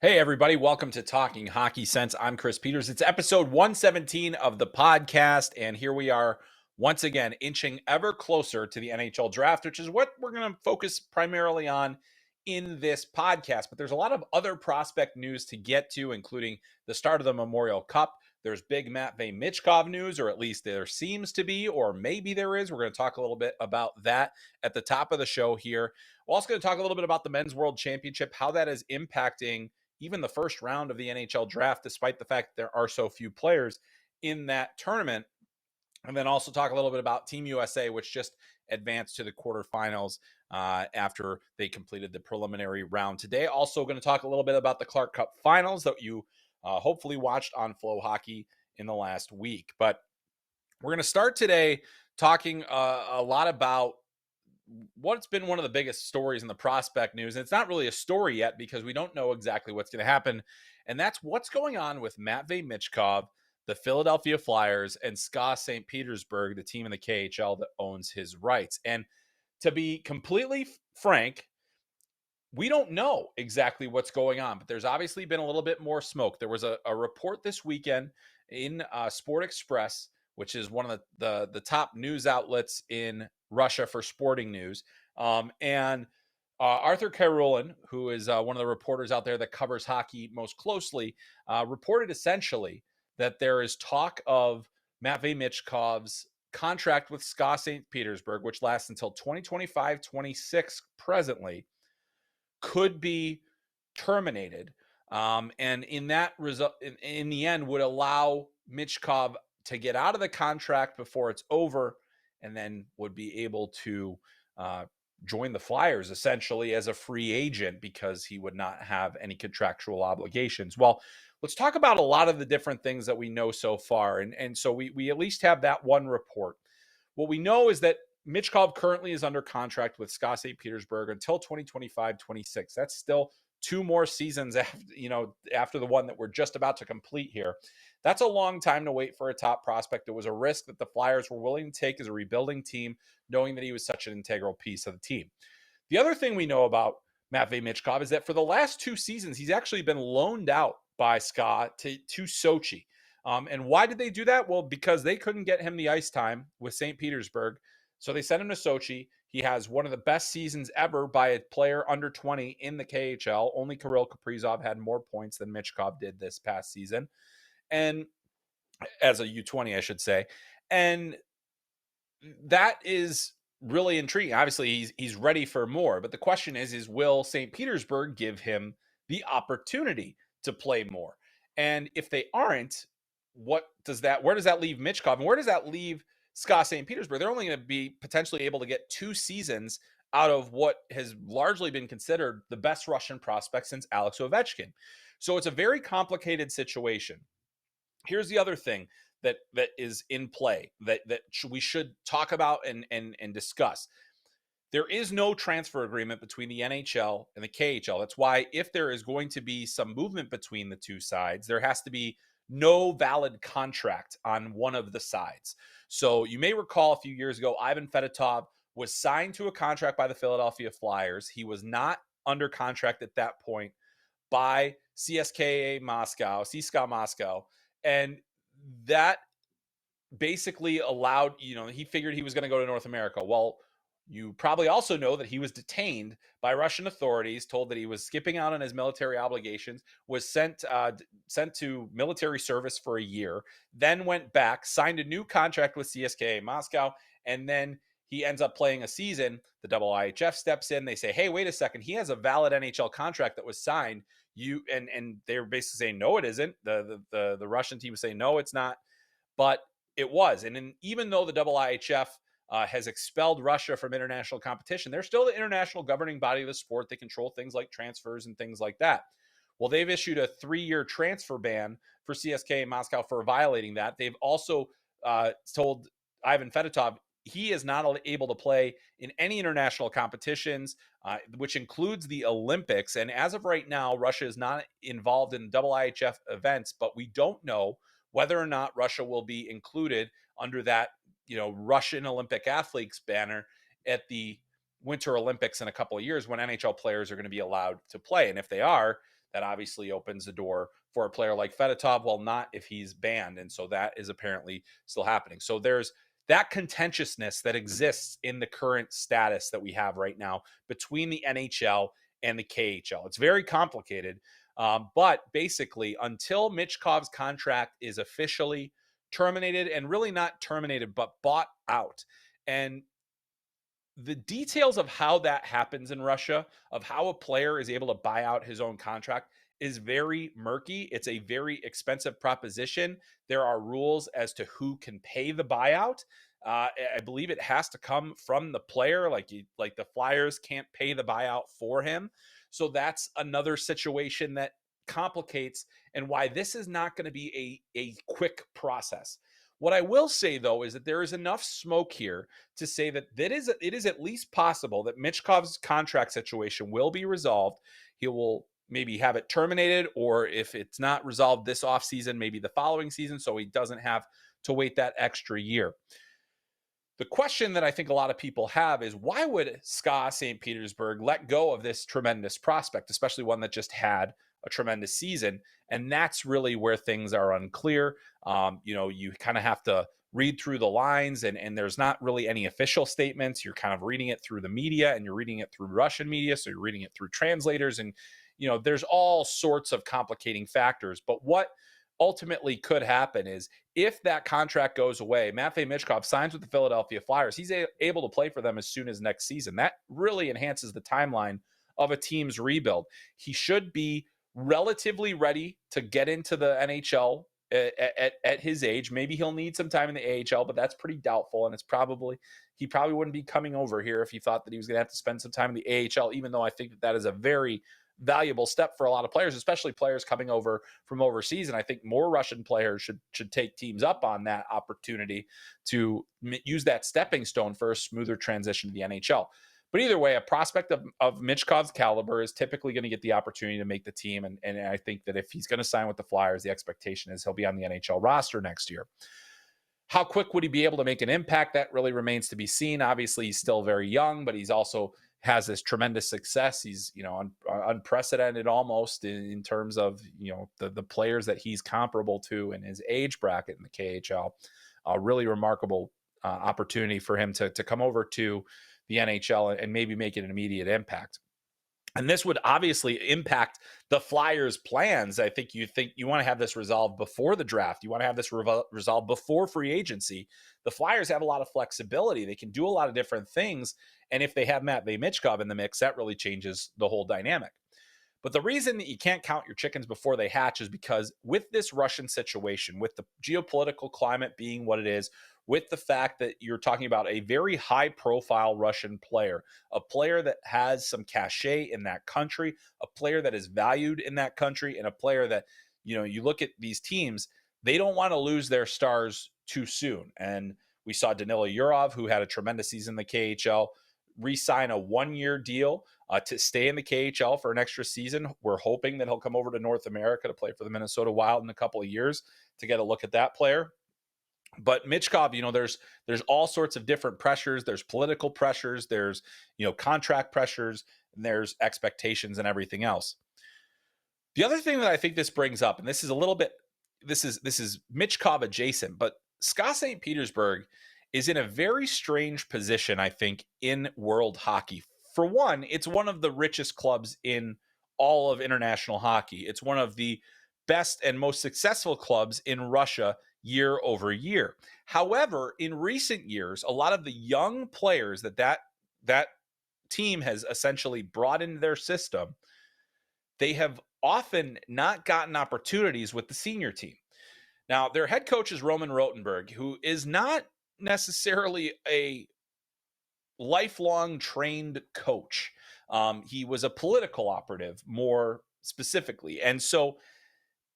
Hey, everybody. Welcome to Talking Hockey Sense. I'm Chris Peters. It's episode 117 of the podcast. And here we are once again, inching ever closer to the NHL draft, which is what we're going to focus primarily on in this podcast. But there's a lot of other prospect news to get to, including the start of the Memorial Cup. There's big Matvei Michkov news, or at least there seems to be, or maybe there is. We're going to talk a little bit about that at the top of the show here. We're also going to talk a little bit about the Men's World Championship, how that is impacting even the first round of the NHL draft, despite the fact there are so few players in that tournament. And then also talk a little bit about Team USA, which just advanced to the quarterfinals after they completed the preliminary round today. Also going to talk a little bit about the Clark Cup finals that you hopefully watched on FloHockey in the last week. But we're going to start today talking a lot about what's been one of the biggest stories in the prospect news. And it's not really a story yet because we don't know exactly what's going to happen. And that's what's going on with Matvei Michkov, the Philadelphia Flyers, and SKA St. Petersburg, the team in the KHL that owns his rights. And to be completely frank, we don't know exactly what's going on, but there's obviously been a little bit more smoke. There was a report this weekend in Sport Express, which is one of the top news outlets in Russia for sporting news. And Arthur Karulin, who is one of the reporters out there that covers hockey most closely, reported essentially that there is talk of Matvei Michkov's contract with SKA St. Petersburg, which lasts until 2025-26 presently, could be terminated. And in that result, in the end, would allow Michkov to get out of the contract before it's over, and then would be able to join the Flyers essentially as a free agent because he would not have any contractual obligations. Well, let's talk about a lot of the different things that we know so far. And so we at least have that one report. What we know is that Michkov currently is under contract with SKA St. Petersburg until 2025-26. That's still two more seasons after the one that we're just about to complete here. That's a long time to wait for a top prospect. It was a risk that the Flyers were willing to take as a rebuilding team, knowing that he was such an integral piece of the team. The other thing we know about Matvei Michkov is that for the last two seasons, he's actually been loaned out by SKA to Sochi. And why did they do that? Well, because they couldn't get him the ice time with St. Petersburg. So they sent him to Sochi. He has one of the best seasons ever by a player under 20 in the KHL. Only Kirill Kaprizov had more points than Michkov did this past season. And as a U20, I should say. And that is really intriguing. Obviously, he's ready for more. But the question is will St. Petersburg give him the opportunity to play more? And if they aren't, where does that leave Michkov? And where does that leave SKA St. Petersburg? They're only going to be potentially able to get two seasons out of what has largely been considered the best Russian prospect since Alex Ovechkin. So it's a very complicated situation. Here's the other thing that is in play that we should talk about and discuss. There is no transfer agreement between the NHL and the KHL. That's why if there is going to be some movement between the two sides, there has to be no valid contract on one of the sides. So you may recall a few years ago, Ivan Fedotov was signed to a contract by the Philadelphia Flyers. He was not under contract at that point by CSKA Moscow, and that basically allowed, he figured he was going to go to North America. Well, you probably also know that he was detained by Russian authorities, told that he was skipping out on his military obligations, was sent to military service for a year, then went back, signed a new contract with CSKA Moscow, and then he ends up playing a season. The IIHF steps in. They say, hey, wait a second. He has a valid NHL contract that was signed. And they're basically saying, no, it isn't. The Russian team was saying, no, it's not. But it was. And even though the IIHF has expelled Russia from international competition, they're still the international governing body of the sport. They control things like transfers and things like that. Well, they've issued a 3-year transfer ban for CSKA Moscow for violating that. They've also told Ivan Fedotov he is not able to play in any international competitions, which includes the Olympics. And as of right now, Russia is not involved in IIHF events, but we don't know whether or not Russia will be included under that, Russian Olympic athletes banner at the Winter Olympics in a couple of years when NHL players are going to be allowed to play. And if they are, That obviously opens the door for a player like Fedotov. Well, not if he's banned. And so that is apparently still happening. So there's that contentiousness that exists in the current status that we have right now between the NHL and the KHL. It's very complicated. But basically, until Michkov's contract is officially terminated, and really not terminated, but bought out. And the details of how that happens in Russia, of how a player is able to buy out his own contract, is very murky. It's a very expensive proposition. There are rules as to who can pay the buyout. I believe it has to come from the player. Like the Flyers can't pay the buyout for him. So that's another situation that complicates and why this is not going to be a quick process. What I will say, though, is that there is enough smoke here to say that it is at least possible that Michkov's contract situation will be resolved. He will maybe have it terminated, or if it's not resolved this offseason, maybe the following season, so he doesn't have to wait that extra year. The question that I think a lot of people have is, why would SKA St. Petersburg let go of this tremendous prospect, especially one that just had a tremendous season? And that's really where things are unclear. You kind of have to read through the lines, and there's not really any official statements. You're kind of reading it through the media, and you're reading it through Russian media. So you're reading it through translators, and, there's all sorts of complicating factors. But what ultimately could happen is, if that contract goes away, Matvei Michkov signs with the Philadelphia Flyers, he's able to play for them as soon as next season. That really enhances the timeline of a team's rebuild. He should be relatively ready to get into the NHL at his age. Maybe he'll need some time in the AHL, but that's pretty doubtful. And he probably wouldn't be coming over here if he thought that he was going to have to spend some time in the AHL, even though I think that is a very valuable step for a lot of players, especially players coming over from overseas. And I think more Russian players should take teams up on that opportunity to use that stepping stone for a smoother transition to the NHL. But either way, a prospect of Michkov's caliber is typically going to get the opportunity to make the team. And I think that if he's going to sign with the Flyers, the expectation is he'll be on the NHL roster next year. How quick would he be able to make an impact? That really remains to be seen. Obviously, he's still very young, but he's also has this tremendous success. He's, unprecedented almost in terms of, the players that he's comparable to in his age bracket in the KHL. A really remarkable opportunity for him to come over to the NHL and maybe make an immediate impact. And this would obviously impact the Flyers' plans. I think you want to have this resolved before the draft. You want to have this resolved before free agency. The Flyers have a lot of flexibility. They can do a lot of different things. And if they have Matvei Michkov in the mix, that really changes the whole dynamic. But the reason that you can't count your chickens before they hatch is because with this Russian situation, with the geopolitical climate being what it is, with the fact that you're talking about a very high-profile Russian player, a player that has some cachet in that country, a player that is valued in that country, and a player that, you look at these teams, they don't want to lose their stars too soon. And we saw Danilo Yurov, who had a tremendous season in the KHL, re-sign a one-year deal to stay in the KHL for an extra season. We're hoping that he'll come over to North America to play for the Minnesota Wild in a couple of years to get a look at that player. But Michkov, there's all sorts of different pressures. There's political pressures. There's, contract pressures, and there's expectations and everything else. The other thing that I think this brings up, and this is Michkov adjacent, but SKA St. Petersburg is in a very strange position, I think, in world hockey. For one, it's one of the richest clubs in all of international hockey. It's one of the best and most successful clubs in Russia year over year. However, in recent years, a lot of the young players that team has essentially brought into their system, they have often not gotten opportunities with the senior team. Now, their head coach is Roman Rotenberg, who is not necessarily a lifelong trained coach. He was a political operative more specifically. And so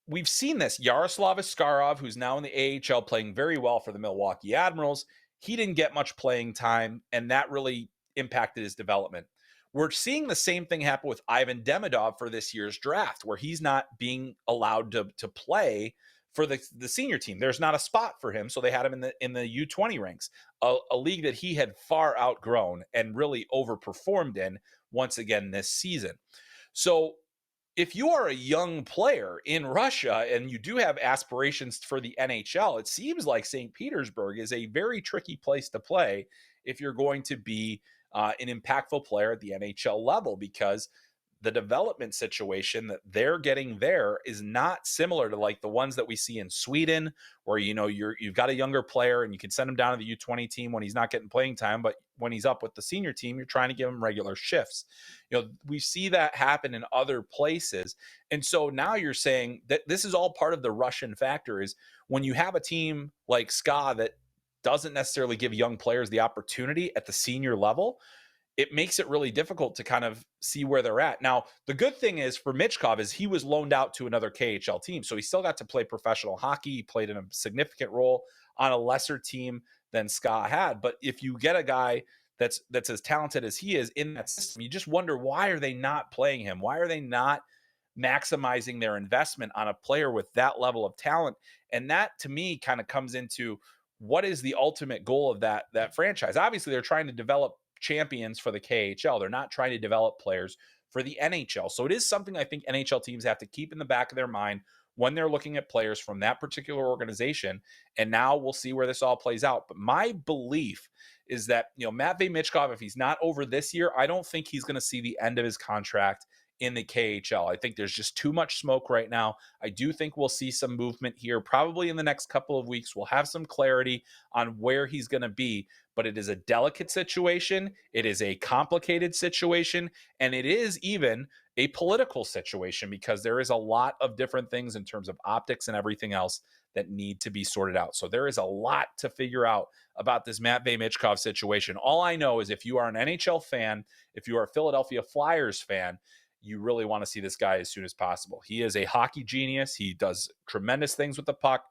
we've seen this. Yaroslav Askarov, who's now in the AHL playing very well for the Milwaukee Admirals, he didn't get much playing time, and that really impacted his development. We're seeing the same thing happen with Ivan Demidov for this year's draft, where he's not being allowed to play for the senior team. There's not a spot for him, so they had him in the U20 ranks, a league that he had far outgrown and really overperformed in once again this season. So if you are a young player in Russia and you do have aspirations for the NHL, it seems like St. Petersburg is a very tricky place to play if you're going to be an impactful player at the NHL level, because the development situation that they're getting there is not similar to like the ones that we see in Sweden, where you've got a younger player and you can send him down to the U20 team when he's not getting playing time, but when he's up with the senior team, you're trying to give him regular shifts. We see that happen in other places. And so now you're saying that this is all part of the Russian factor, is when you have a team like SKA that doesn't necessarily give young players the opportunity at the senior level, it makes it really difficult to kind of see where they're at. Now, the good thing is for Michkov is he was loaned out to another KHL team, so he still got to play professional hockey. He played in a significant role on a lesser team than SKA had. But if you get a guy that's as talented as he is in that system, you just wonder, why are they not playing him? Why are they not maximizing their investment on a player with that level of talent? And that, to me, kind of comes into what is the ultimate goal of that franchise. Obviously, they're trying to develop champions for the KHL. They're not trying to develop players for the NHL. So it is something I think NHL teams have to keep in the back of their mind when they're looking at players from that particular organization. And now we'll see where this all plays out. But my belief is that, Matvei Michkov, if he's not over this year, I don't think he's going to see the end of his contract in the KHL. I think there's just too much smoke right now. I do think we'll see some movement here probably in the next couple of weeks. We'll have some clarity on where he's going to be, but it is a delicate situation. It is a complicated situation, and it is even a political situation, because there is a lot of different things in terms of optics and everything else that need to be sorted out. So there is a lot to figure out about this Matvei Michkov situation. All I know is if you are an NHL fan, if you are a Philadelphia Flyers fan, you really want to see this guy as soon as possible. He is a hockey genius. He does tremendous things with the puck,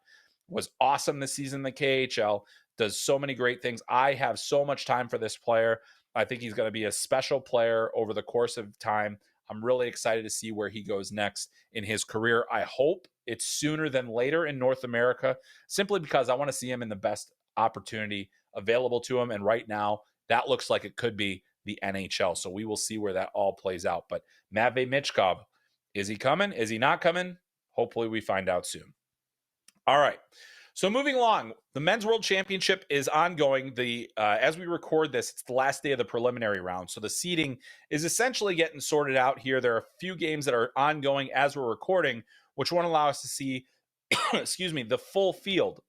was awesome this season in the KHL, does so many great things. I have so much time for this player. I think he's going to be a special player over the course of time. I'm really excited to see where he goes next in his career. I hope it's sooner than later in North America, simply because I want to see him in the best opportunity available to him. And right now, that looks like it could be the NHL. So we will see where that all plays out. But Matvei Michkov, is he coming? Is he not coming? Hopefully we find out soon. All right. So moving along, the Men's World Championship is ongoing. As we record this, it's the last day of the preliminary round. So the seeding is essentially getting sorted out here. There are a few games that are ongoing as we're recording, which won't allow us to see, excuse me, the full field.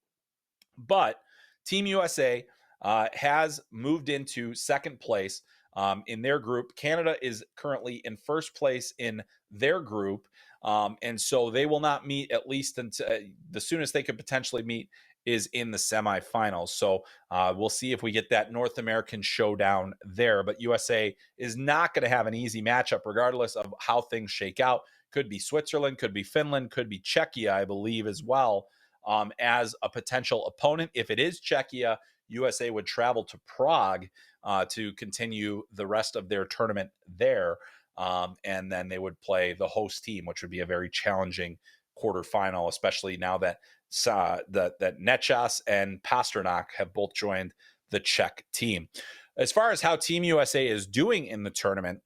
But Team USA has moved into second place in their group. Canada is currently in first place in their group. And so they will not meet, at least until the soonest they could potentially meet is in the semifinals. So we'll see if we get that North American showdown there. But USA is not going to have an easy matchup, regardless of how things shake out. Could be Switzerland, could be Finland, could be Czechia, I believe, as well, as a potential opponent. If it is Czechia, USA would travel to Prague to continue the rest of their tournament there. And then they would play the host team, which would be a very challenging quarterfinal, especially now that that Nechas and Pasternak have both joined the Czech team. As far as how Team USA is doing in the tournament,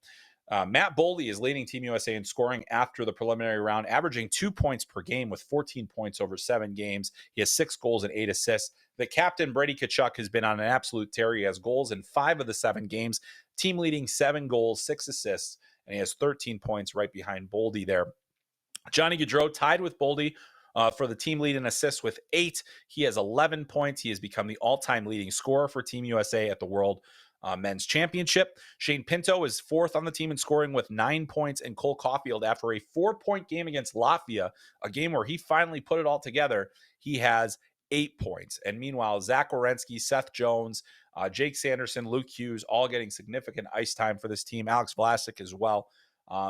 Matt Boldy is leading Team USA in scoring after the preliminary round, averaging 2 points per game with 14 points over 7 games. He has 6 goals and 8 assists. The captain, Brady Tkachuk, has been on an absolute tear. He has goals in 5 of the 7 games, team leading 7 goals, 6 assists, and he has 13 points right behind Boldy there. Johnny Gaudreau tied with Boldy for the team lead in assists with 8. He has 11 points. He has become the all-time leading scorer for Team USA at the World Men's Championship. Shane Pinto is 4th on the team in scoring with 9 points, and Cole Caulfield, after a 4-point game against Latvia, a game where he finally put it all together, he has 8 points. And meanwhile, Zach Werenski, Seth Jones, Jake Sanderson, Luke Hughes, all getting significant ice time for this team. Alex Vlasic as well.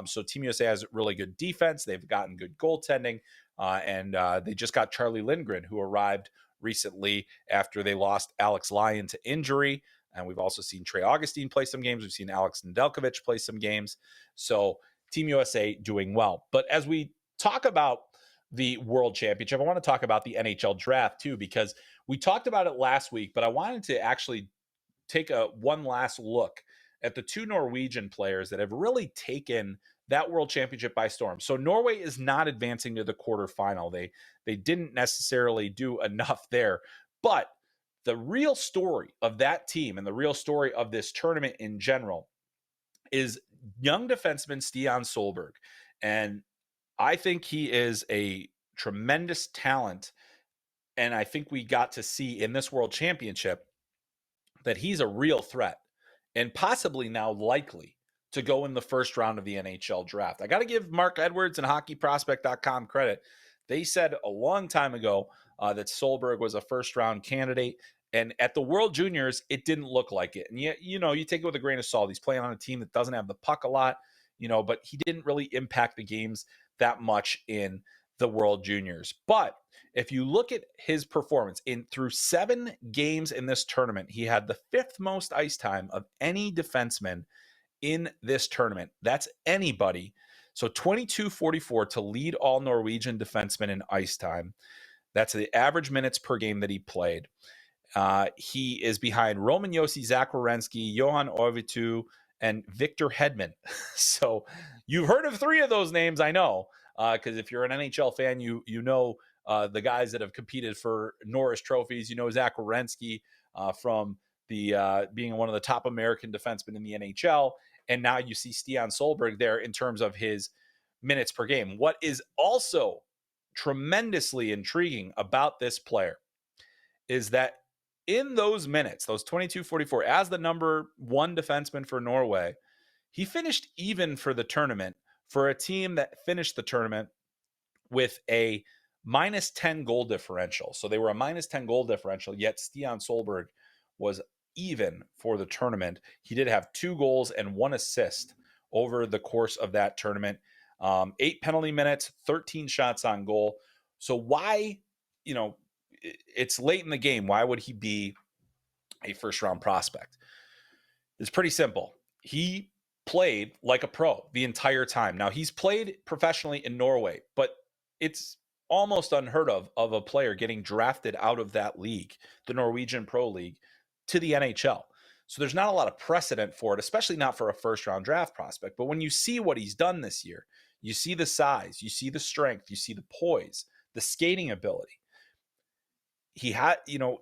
So Team USA has really good defense. They've gotten good goaltending, and they just got Charlie Lindgren, who arrived recently after they lost Alex Lyon to injury. And we've also seen Trey Augustine play some games. We've seen Alex Nedeljkovic play some games. So Team USA doing well. But as we talk about the World Championship, I want to talk about the NHL draft too, because we talked about it last week, but I wanted to actually take one last look at the 2 Norwegian players that have really taken that world championship by storm. So Norway is not advancing to the quarterfinal. They didn't necessarily do enough there. But the real story of that team and the real story of this tournament in general is young defenseman Stian Solberg. And I think he is a tremendous talent. And I think we got to see in this world championship that he's a real threat and possibly now likely to go in the first round of the NHL draft. I got to give Mark Edwards and hockeyprospect.com credit. They said a long time ago that Solberg was a first round candidate. And at the World Juniors, it didn't look like it. And yet, you take it with a grain of salt. He's playing on a team that doesn't have the puck a lot, but he didn't really impact the games that much in the World Juniors. But if you look at his performance through 7 games in this tournament, he had the 5th most ice time of any defenseman in this tournament. That's anybody. So 22:44 to lead all Norwegian defensemen in ice time. That's the average minutes per game that he played. He is behind Roman Josi, Zach Werenski, Johan Orvitu, and Victor Hedman. So you've heard of 3 of those names, I know, because if you're an NHL fan, you know the guys that have competed for Norris trophies. You know Zach Werenski from the being one of the top American defensemen in the NHL, and now you see Stian Solberg there in terms of his minutes per game. What is also tremendously intriguing about this player is that in those minutes, those 22:44, as the number 1 defenseman for Norway, he finished even for the tournament for a team that finished the tournament with a minus 10 goal differential. So they were a minus 10 goal differential, yet Stian Solberg was even for the tournament. He did have 2 goals and 1 assist over the course of that tournament. 8 penalty minutes, 13 shots on goal. So why, it's late in the game. Why would he be a first round prospect? It's pretty simple. He played like a pro the entire time. Now, he's played professionally in Norway, but it's almost unheard of a player getting drafted out of that league, the Norwegian Pro League, to the NHL. So there's not a lot of precedent for it, especially not for a first round draft prospect. But when you see what he's done this year, you see the size, you see the strength, you see the poise, the skating ability. He had,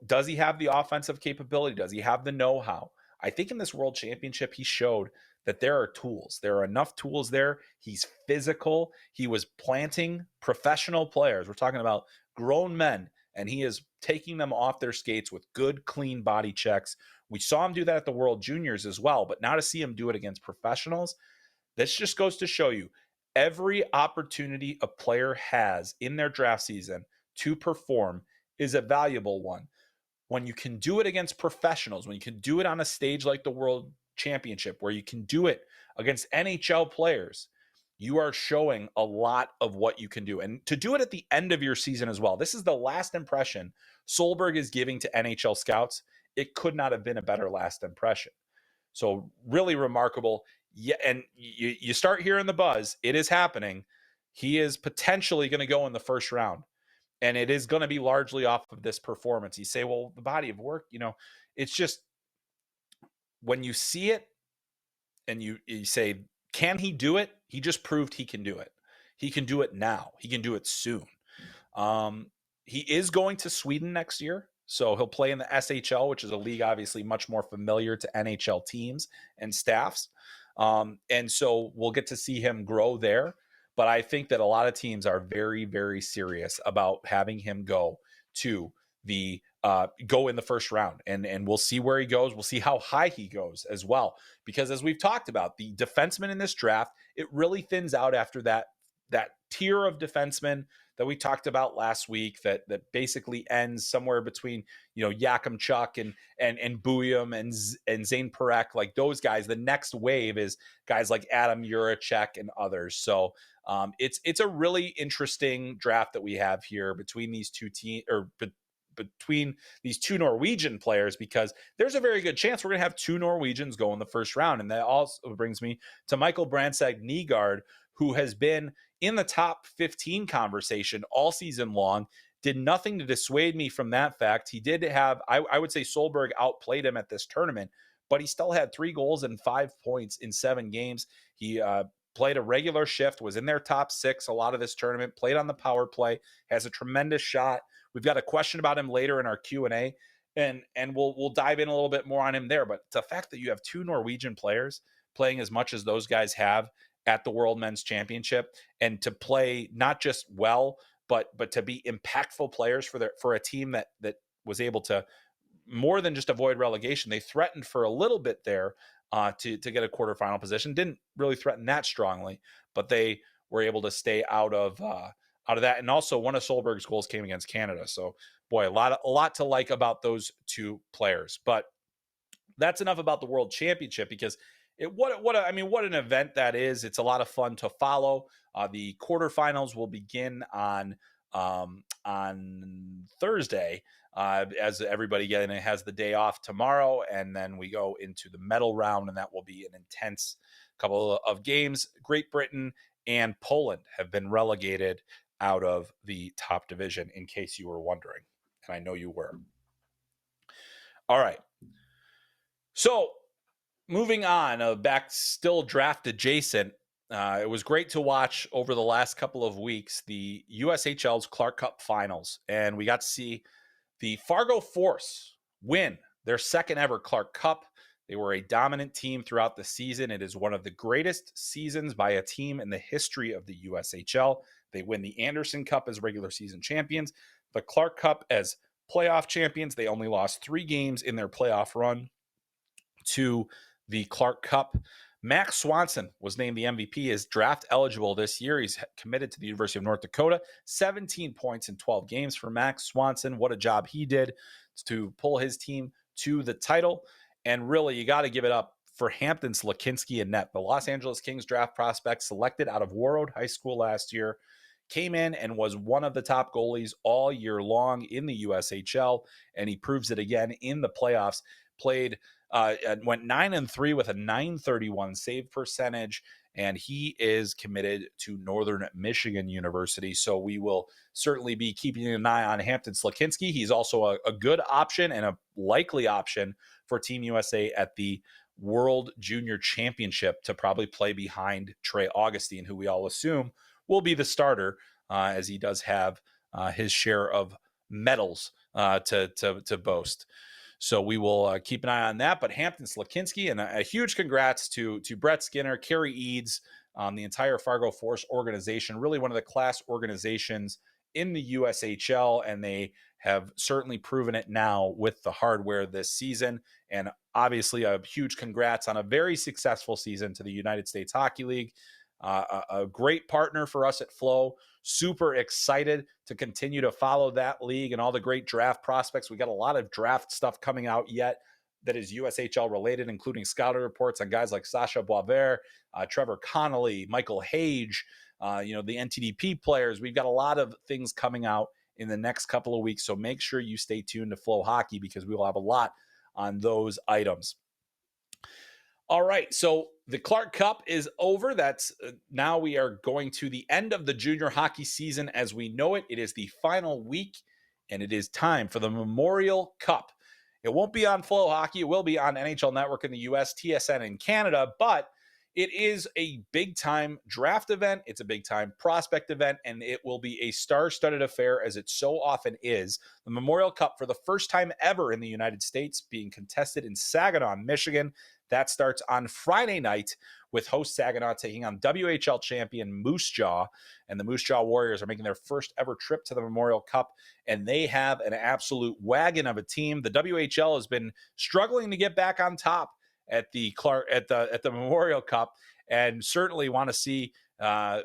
does he have the offensive capability? Does he have the know-how? I think in this World Championship, he showed that there are tools. There are enough tools there. He's physical. He was planting professional players. We're talking about grown men, and he is taking them off their skates with good, clean body checks. We saw him do that at the World Juniors as well, but now to see him do it against professionals, this just goes to show you every opportunity a player has in their draft season to perform is a valuable one. When you can do it against professionals, when you can do it on a stage like the World Championship, where you can do it against NHL players, you are showing a lot of what you can do. And to do it at the end of your season as well, this is the last impression Solberg is giving to NHL scouts. It could not have been a better last impression. So really remarkable. Yeah, and you start hearing the buzz. It is happening. He is potentially going to go in the first round. And it is going to be largely off of this performance. You say, well, the body of work, it's just when you see it and you say, can he do it? He just proved he can do it. He can do it now. He can do it soon. He is going to Sweden next year. So he'll play in the SHL, which is a league obviously much more familiar to NHL teams and staffs. And so we'll get to see him grow there. But I think that a lot of teams are very, very serious about having him go to the go in the first round. And we'll see where he goes. We'll see how high he goes as well. Because as we've talked about, the defensemen in this draft, it really thins out after that tier of defensemen that we talked about last week that basically ends somewhere between, Yakimchuk and Buyum and Zane Parekh, like those guys. The next wave is guys like Adam Juracek and others. So it's a really interesting draft that we have here between these two teams, or between these 2 Norwegian players, because there's a very good chance we're going to have 2 Norwegians go in the first round. And that also brings me to Michael Brandsegg Nygaard, who has been in the top 15 conversation all season long. Did nothing to dissuade me from that fact. He did have, I would say Solberg outplayed him at this tournament, but he still had 3 goals and 5 points in 7 games. He played a regular shift, was in their top 6 a lot of this tournament, played on the power play, has a tremendous shot. We've got a question about him later in our Q&A, and we'll dive in a little bit more on him there. But the fact that you have 2 Norwegian players playing as much as those guys have at the World Men's Championship, and to play not just well, but to be impactful players for a team that was able to more than just avoid relegation. They threatened for a little bit there to get a quarterfinal position. Didn't really threaten that strongly, but they were able to stay out of that. And also, one of Solberg's goals came against Canada. So, boy, a lot to like about those 2 players. But that's enough about the World Championship, because what an event that is. It's a lot of fun to follow. The quarterfinals will begin on Thursday, as everybody has the day off tomorrow, and then we go into the medal round, and that will be an intense couple of games. Great Britain and Poland have been relegated out of the top division, in case you were wondering, and I know you were. All right. So moving on, back still draft adjacent, it was great to watch over the last couple of weeks the USHL's Clark Cup finals, and we got to see the Fargo Force win their second ever Clark Cup. They were a dominant team throughout the season. It is one of the greatest seasons by a team in the history of the USHL. They win the Anderson Cup as regular season champions, the Clark Cup as playoff champions. They only lost 3 games in their playoff run to the Clark Cup. Max Swanson was named the MVP, is draft eligible this year. He's committed to the University of North Dakota. 17 points in 12 games for Max Swanson. What a job he did to pull his team to the title. And really, you got to give it up for Hampton Slakinski and net. The Los Angeles Kings draft prospect, selected out of Warroad High School last year, came in and was one of the top goalies all year long in the USHL, and he proves it again in the playoffs. Went 9-3 with a .931 save percentage, and he is committed to Northern Michigan University. So we will certainly be keeping an eye on Hampton Slakinski. He's also a good option and a likely option for Team USA at the World Junior Championship to probably play behind Trey Augustine, who we all assume will be the starter, as he does have his share of medals to boast. So we will keep an eye on that. But Hampton Slakinski, and a huge congrats to Brett Skinner, Kerry Eads, the entire Fargo Force organization, really one of the class organizations in the USHL, and they have certainly proven it now with the hardware this season. And obviously a huge congrats on a very successful season to the United States Hockey League. A great partner for us at Flo. Super excited to continue to follow that league and all the great draft prospects. We got a lot of draft stuff coming out yet that is USHL related, including scouting reports on guys like Sasha Boisvert, Trevor Connolly, Michael Hage, the NTDP players. We've got a lot of things coming out in the next couple of weeks. So make sure you stay tuned to Flo Hockey, because we will have a lot on those items. All right, so the Clark Cup is over. That's now we are going to the end of the junior hockey season as we know it. It is the final week, and it is time for the Memorial Cup. It won't be on Flow Hockey. It will be on NHL Network in the U.S., TSN in Canada, but it is a big-time draft event. It's a big-time prospect event, and it will be a star-studded affair, as it so often is. The Memorial Cup, for the first time ever in the United States, being contested in Saginaw, Michigan. That starts on Friday night with host Saginaw taking on WHL champion Moose Jaw. And the Moose Jaw Warriors are making their first ever trip to the Memorial Cup, and they have an absolute wagon of a team. The WHL has been struggling to get back on top at the Memorial Cup, and certainly want to see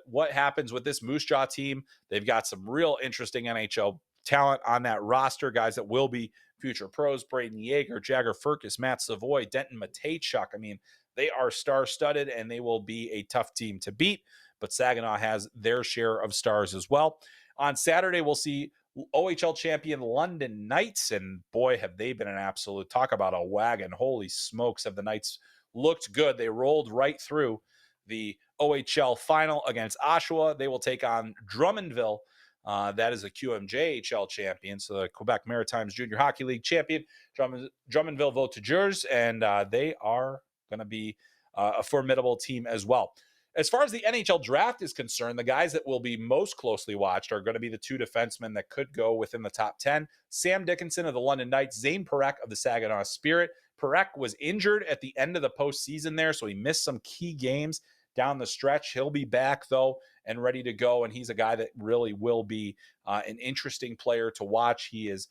what happens with this Moose Jaw team. They've got some real interesting NHL talent on that roster, guys that will be future pros: Braden Yeager, Jagger Furcus, Matt Savoy, Denton Matejchuk. I mean, they are star-studded, and they will be a tough team to beat, but Saginaw has their share of stars as well. On Saturday, we'll see OHL champion London Knights, and boy, have they been an absolute, talk about a wagon. Holy smokes, have the Knights looked good. They rolled right through the OHL final against Oshawa. They will take on Drummondville. That is a QMJHL champion, so the Quebec Maritimes Junior Hockey League champion, Drummondville Voltigeurs, and they are going to be a formidable team as well. As far as the NHL draft is concerned, the guys that will be most closely watched are going to be the two defensemen that could go within the top 10. Sam Dickinson of the London Knights, Zane Parekh of the Saginaw Spirit. Parekh was injured at the end of the postseason there, so he missed some key games down the stretch. He'll be back, though, and ready to go, and he's a guy that really will be an interesting player to watch. He is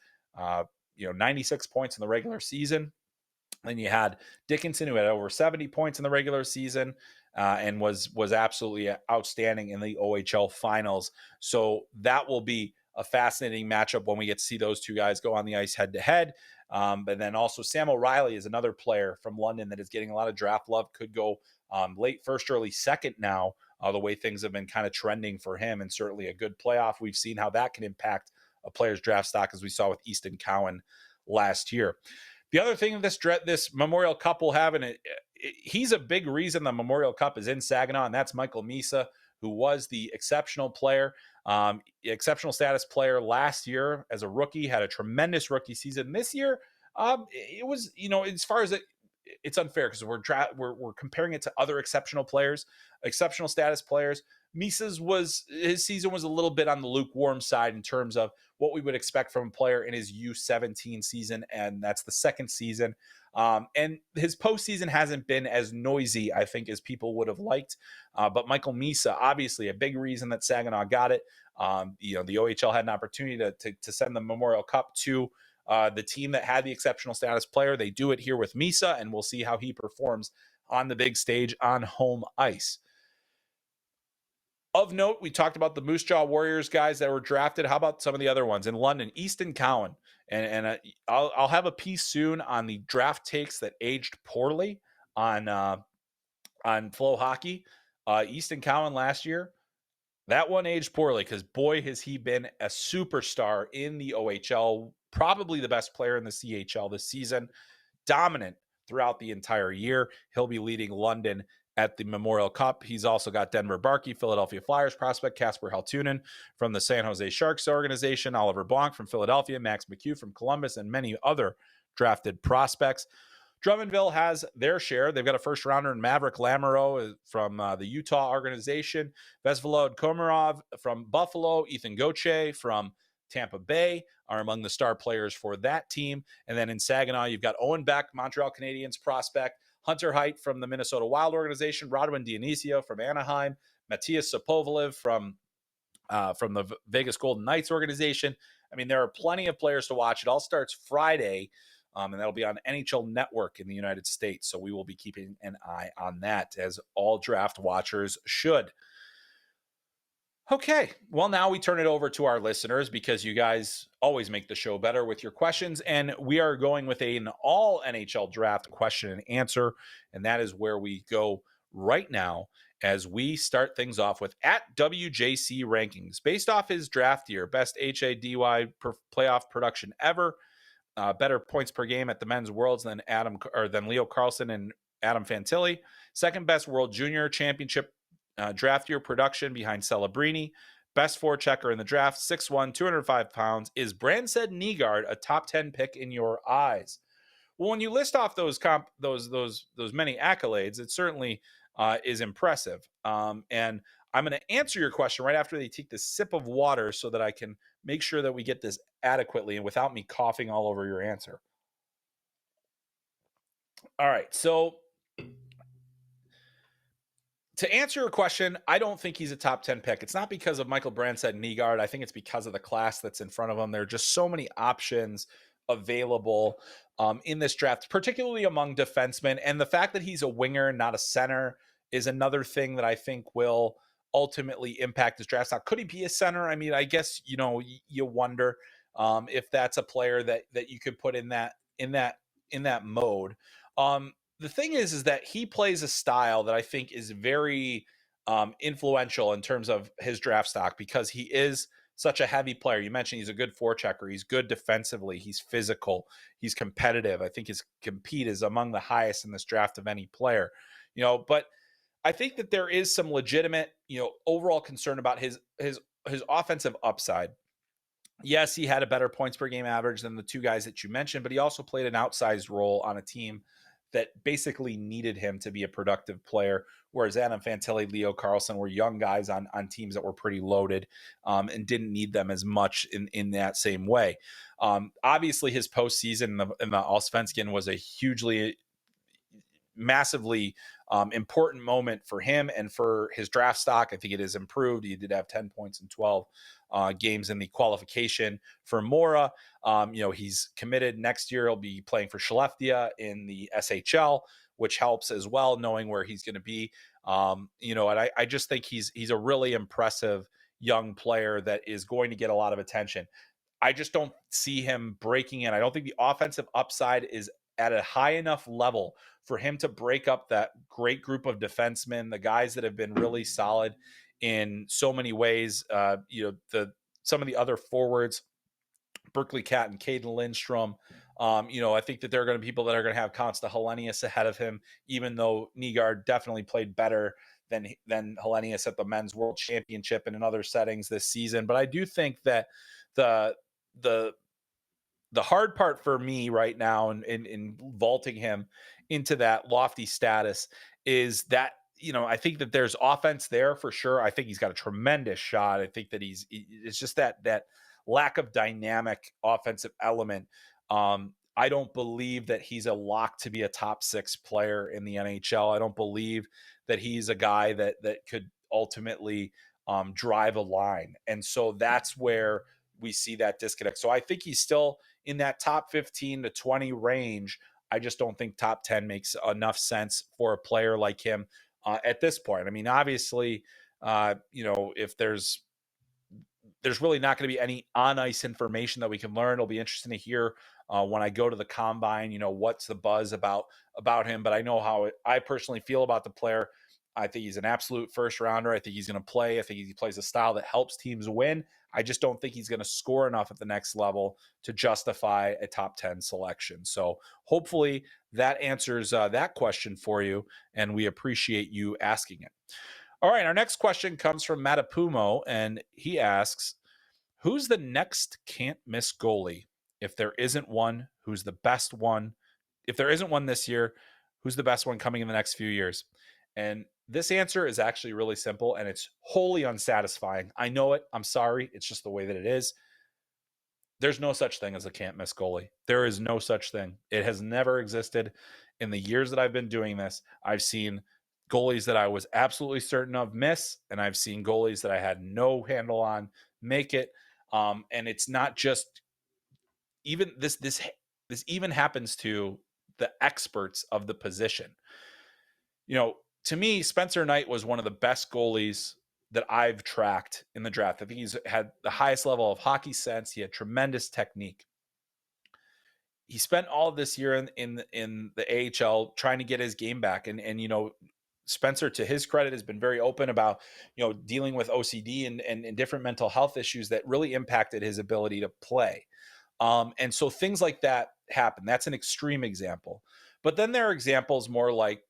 96 points in the regular season. Then you had Dickinson, who had over 70 points in the regular season and was absolutely outstanding in the OHL finals. So that will be a fascinating matchup when we get to see those two guys go on the ice head to head. But then also Sam O'Reilly is another player from London that is getting a lot of draft love, could go late first, early second now, the way things have been kind of trending for him, and certainly a good playoff. We've seen how that can impact a player's draft stock, as we saw with Easton Cowan last year. The other thing this Memorial Cup will have, and he's a big reason the Memorial Cup is in Saginaw, and that's Michael Misa, who was the exceptional player, exceptional status player last year as a rookie, had a tremendous rookie season. This year, it was, as far as it's unfair because we're comparing it to other exceptional players, exceptional status players. His season was a little bit on the lukewarm side in terms of what we would expect from a player in his U17 season, and that's the second season. And his postseason hasn't been as noisy, I think, as people would have liked. But Michael Misa, obviously a big reason that Saginaw got it. The OHL had an opportunity to send the Memorial Cup to the team that had the exceptional status player. They do it here with Misa, and we'll see how he performs on the big stage on home ice. Of note, we talked about the Moose Jaw Warriors guys that were drafted. How about some of the other ones in London? Easton Cowan, and I'll have a piece soon on the draft takes that aged poorly on FloHockey. Easton Cowan last year, that one aged poorly because boy has he been a superstar in the OHL, probably the best player in the CHL this season, dominant throughout the entire year. He'll be leading London at the Memorial Cup. He's also got Denver Barkey, Philadelphia Flyers prospect, Kasper Haltunen from the San Jose Sharks organization, Oliver Blanc from Philadelphia, Max McHugh from Columbus, and many other drafted prospects. Drummondville has their share. They've got a first rounder in Maverick Lamoureux from the Utah organization, Vezvolod Komarov from Buffalo, Ethan Gauthier from Tampa Bay are among the star players for that team. And then in Saginaw, you've got Owen Beck, Montreal Canadiens prospect, Hunter Height from the Minnesota Wild organization, Rodwin Dionisio from Anaheim, Matthias Sapovalev from the Vegas Golden Knights organization. I mean, there are plenty of players to watch. It all starts Friday, and that'll be on NHL Network in the United States. So we will be keeping an eye on that, as all draft watchers should. Okay, well, now we turn it over to our listeners because you guys always make the show better with your questions. And we are going with an all NHL draft question and answer. And that is where we go right now as we start things off with at WJC Rankings. Based off his draft year, best HADY playoff production ever, better points per game at the men's worlds than Leo Carlson and Adam Fantilli, second best World Junior Championship draft year production behind Celebrini, best forechecker in the draft, 6'1", 205 pounds. Is Brandstedt Nygaard a top 10 pick in your eyes? Well, when you list off those many accolades, it certainly is impressive. And I'm going to answer your question right after they take this sip of water so that I can make sure that we get this adequately and without me coughing all over your answer. All right, so to answer your question, I don't think he's a top 10 pick. It's not because of Michael Brandstedt Nygaard. I think it's because of the class that's in front of him. There are just so many options available in this draft, particularly among defensemen. And the fact that he's a winger, not a center, is another thing that I think will ultimately impact his draft stock. Could he be a center? I mean, I guess, you wonder if that's a player that you could put in that mode. The thing is that he plays a style that I think is very influential in terms of his draft stock because he is such a heavy player. You mentioned he's a good forechecker. He's good defensively. He's physical. He's competitive. I think his compete is among the highest in this draft of any player. But I think that there is some legitimate, overall concern about his offensive upside. Yes, he had a better points per game average than the two guys that you mentioned, but he also played an outsized role on a team that basically needed him to be a productive player, whereas Adam Fantilli, Leo Carlson were young guys on teams that were pretty loaded, and didn't need them as much in that same way. Obviously, his postseason in the Allsvenskan was a hugely, massively important moment for him and for his draft stock. I think it has improved. He did have 10 points in 12 games in the qualification for Mora. He's committed next year. He'll be playing for Skellefteå in the SHL, which helps as well, knowing where he's going to be. And I just think he's a really impressive young player that is going to get a lot of attention. I just don't see him breaking in. I don't think the offensive upside is at a high enough level for him to break up that great group of defensemen, the guys that have been really solid in so many ways. Some of the other forwards, Berkeley Cat and Caden Lindstrom. I think that there are going to be people that are going to have Consta Hellenius ahead of him, even though Nygaard definitely played better than Hellenius at the Men's World Championship and in other settings this season. But I do think that the hard part for me right now in vaulting him into that lofty status is that, I think that there's offense there for sure. I think he's got a tremendous shot. I think that it's just that lack of dynamic offensive element. I don't believe that he's a lock to be a top 6 player in the NHL. I don't believe that he's a guy that could ultimately drive a line. And so that's where we see that disconnect. So I think he's still in that top 15 to 20 range. I just don't think top 10 makes enough sense for a player like him at this point. I mean, obviously, if there's really not going to be any on ice information that we can learn. It'll be interesting to hear when I go to the combine, what's the buzz about him. But I know how I personally feel about the player. I think he's an absolute first rounder. I think he's going to play. I think he plays a style that helps teams win. I just don't think he's going to score enough at the next level to justify a top 10 selection. So hopefully that answers that question for you, and we appreciate you asking it. All right, our next question comes from Matapumo, and he asks, who's the next can't miss goalie? If there isn't one, who's the best one? If there isn't one this year, who's the best one coming in the next few years? And this answer is actually really simple, and it's wholly unsatisfying. I know it. I'm sorry. It's just the way that it is. There's no such thing as a can't miss goalie. There is no such thing. It has never existed. In the years that I've been doing this, I've seen goalies that I was absolutely certain of miss, and I've seen goalies that I had no handle on make it. And it's not just even this. This even happens to the experts of the position. To me, Spencer Knight was one of the best goalies that I've tracked in the draft. I think he's had the highest level of hockey sense. He had tremendous technique. He spent all of this year in the AHL trying to get his game back. And Spencer, to his credit, has been very open about, dealing with OCD and different mental health issues that really impacted his ability to play. And so things like that happen. That's an extreme example. But then there are examples more like,